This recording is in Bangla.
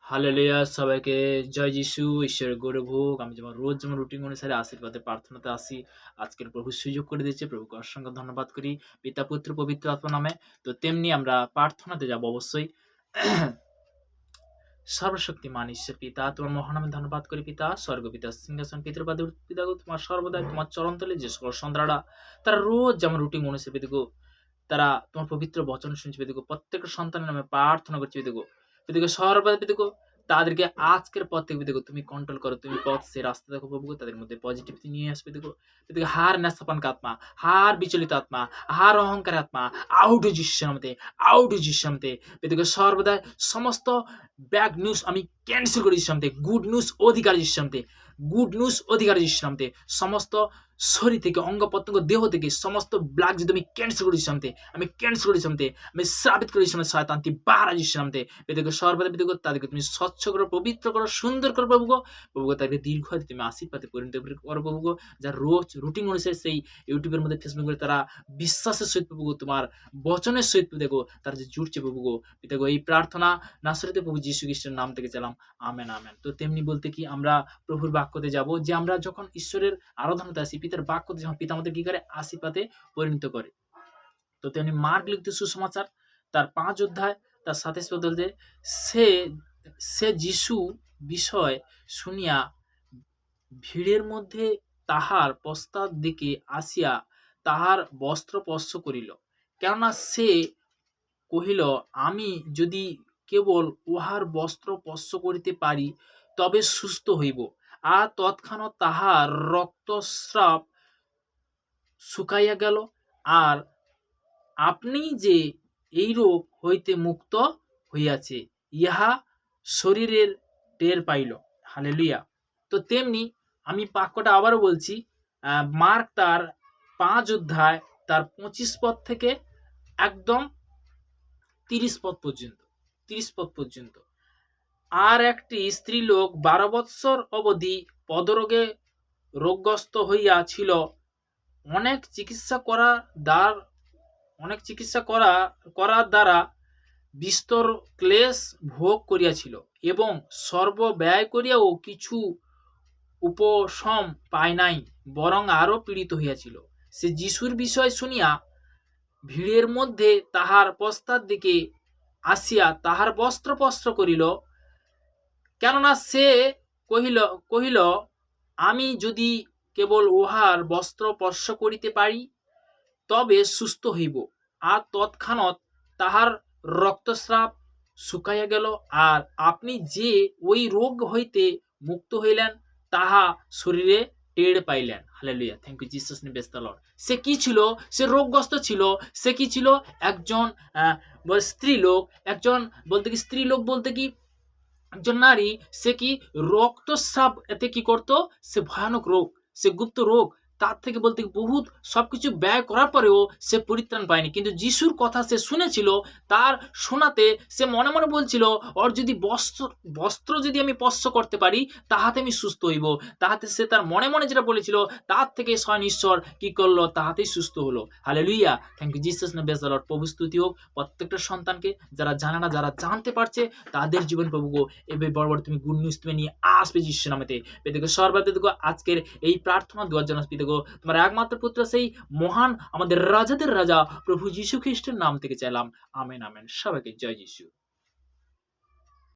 হালেলুয়া! সবাইকে জয় যিশু, ঈশ্বরের গৌরব হোক। আমি রোজ যেমন রুটিন অনুসারে আশীর্বাদে প্রার্থনাতে আসি। আজকের প্রভু সুযোগ করে দিয়েছে। প্রভুকে অসংখ্য ধন্যবাদ করি। পিতা, পুত্র, পবিত্র আত্মা নামে। তো তেমনি আমরা প্রার্থনাতে যাব অবশ্যই। সর্বশক্তিমান ঈশ্বর পিতা, তোমার মহানামে ধন্যবাদ করি পিতা। স্বর্গপিতা সিংহাসন পিতৃপাদ পিতা গো, তোমার সর্বদাই তোমার চরণতলে যে সকল সন্তানরা তারা রোজ যেমন রুটিন অনুসারে পিতা গো, তারা তোমার পবিত্র বচন শুনছে পিতা গো। প্রত্যেকটা সন্তানের নামে প্রার্থনা করছি পিতা গো। পিতা গো সর্বদা পিতা গো, তাদেরকে আজকের পর থেকে পিতা গো তুমি কন্ট্রোল করো। তুমি পথ সে রাস্তা দেখো প্রভু গো। তাদের মধ্যে পজিটিভিটি নিয়ে আসবে পিতা গো। পিতা গো হার নেশাপানক আত্মা, হার বিচলিত আত্মা, হার অহংকার আত্মা আউট হয়ে যিশুর নামে, আউট হয়ে যিশুর নামে। পিতা গো সর্বদা সমস্ত ব্যাড নিউজ আমি ক্যান্সেল করে যিশুর নামে। গুড নিউজ অধিকার যিশুর নামে, গুড নিউজ অধিকার যিশুর নামে। সমস্ত শরীর থেকে, অঙ্গ প্রত্যঙ্গ, দেহ থেকে সমস্ত ব্লাড যদি আমি ক্যান্সেল করে যিশুর নামে, আমি ক্যান্সেল করে যিশুর নামে, আমি সাবিত করে যিশুর নামে, শয়তানটি বাড়া যিশুর নামে। পিতাকে সর্বদা পিতা গো, তাদেরকে তুমি স্বচ্ছ করো, পবিত্র করো, সুন্দর করো প্রভু গো। প্রভু গো তাদেরকে দীর্ঘায়ু তুমি আশীর্বাদে পরিণত করো প্রভু গো। যারা রোজ রুটিন অনুসারে সেই ইউটিউবের মধ্যে, ফেসবুকের তারা বিশ্বাসের সহিত প্রভু গো, তোমার বচনের সহিত পিতা গো তারা যে জুড়ছে প্রভু গো। পিতা গো এই প্রার্থনা নাসরিতে প্রভু যীশু খ্রিস্টের নাম থেকে চালাম, আমেন আমেন। তো তেমনি বলতে কি আমরা প্রভুর বাক্যতে যাব, যে আমরা যখন ঈশ্বরের আরাধনাতে আসি, পিতার বাক্যতে যখন পিতা আমাদের কি করে আশীর্বাদে পরিণত করে। তো তেমনি মার্ক লিখিত সুসমাচার তার 5 অধ্যায় তার 27 পদ বলতে, সে যিশু বিষয় শুনিয়া ভিড়ের মধ্যে তাহার পশ্চাৎ দিকে আসিয়া তাহার বস্ত্র স্পর্শ করিল। কেননা সে কহিল, আমি যদি কেবল উহার বস্ত্র স্পর্শ করিতে পারি তবে সুস্থ হইব। আর তৎক্ষণাৎ তাহার রক্তস্রাব শুকাইয়া গেল, আর আপনি যে এই রোগ হইতে মুক্ত হইয়াছে ইহা শরীরের টের পাইল। হালেলুয়া! তো তেমনি আমি বাক্যটা আবারও বলছি, মার্ক তার 5 অধ্যায় তার 25 পদ থেকে একদম 30 পদ পর্যন্ত, 30 পদ পর্যন্ত। আর একটি স্ত্রীলোক 12 বৎসর অবধি পদরোগে রোগগ্রস্ত হইয়াছিল। অনেক চিকিৎসা করার দ্বারা বিস্তর ক্লেশ ভোগ করিয়াছিল এবং সর্ব ব্যয় করিয়াও কিছু উপশম পায় নাই, বরং আরো পীড়িত হইয়াছিল। সে যিশুর বিষয় শুনিয়া ভিড়ের মধ্যে তাহার পশ্চাৎ দিকে আসিয়া তাহার বস্ত্র স্পর্শ করিল। কেননা সে কহিল, আমি যদি কেবল উহার বস্ত্র স্পর্শ করিতে পারি তবে সুস্থ হইব। আর তৎক্ষণাৎ তাহার রক্তস্রাব শুকাইয়া গেল, আর আপনি যে ওই রোগ হইতে মুক্ত হইলেন তাহা শরীরে টের পাইলেন। Hallelujah! Thank you Jesus name, praise the Lord. সে কি ছিল? সে রোগগ্রস্ত ছিল। সে কি ছিল? একজন স্ত্রী লোক। একজন বলতে কি স্ত্রী লোক বলতে কি একজন নারী। সে কি রক্তস্রাব এতে কি করতো? সে ভয়ানক রোগ, সে গুপ্ত রোগ। তার থেকে বলতে বহুত সবকিছু ব্যয় করার পরেও সে পরিত্রাণ পায়নি। কিন্তু যিশুর কথা সে শুনেছিল। তার শোনাতে সে মনে মনে বলছিল, ওর যদি বস্ত্র যদি আমি স্পর্শ করতে পারি তাহাতে আমি সুস্থ হইব। তাহাতে সে তার মনে মনে যেটা বলেছিল তার থেকে স্বয়ং ঈশ্বর কি করলো? তাহাতেই সুস্থ হলো। Hallelujah! Thank you Jesus name, praise the Lord. প্রভু স্তুতি হোক প্রত্যেকটা সন্তানকে, যারা জানে না, যারা জানতে পারছে তাদের জীবন প্রভু গো এবার বড় বড় তুমি গুড নিউজ তুমি নিয়ে আসবে যিশুর নামেতে। পেতে গো সর্বদা দেখো আজকের এই প্রার্থনা দেওয়ার জন্য পেতে গো তোমার একমাত্র পুত্র সেই মহান আমাদের রাজাদের রাজা প্রভু যীশু খ্রিস্টের নাম থেকে চাইলাম, আমেন আমেন। সবাইকে জয় যিশু।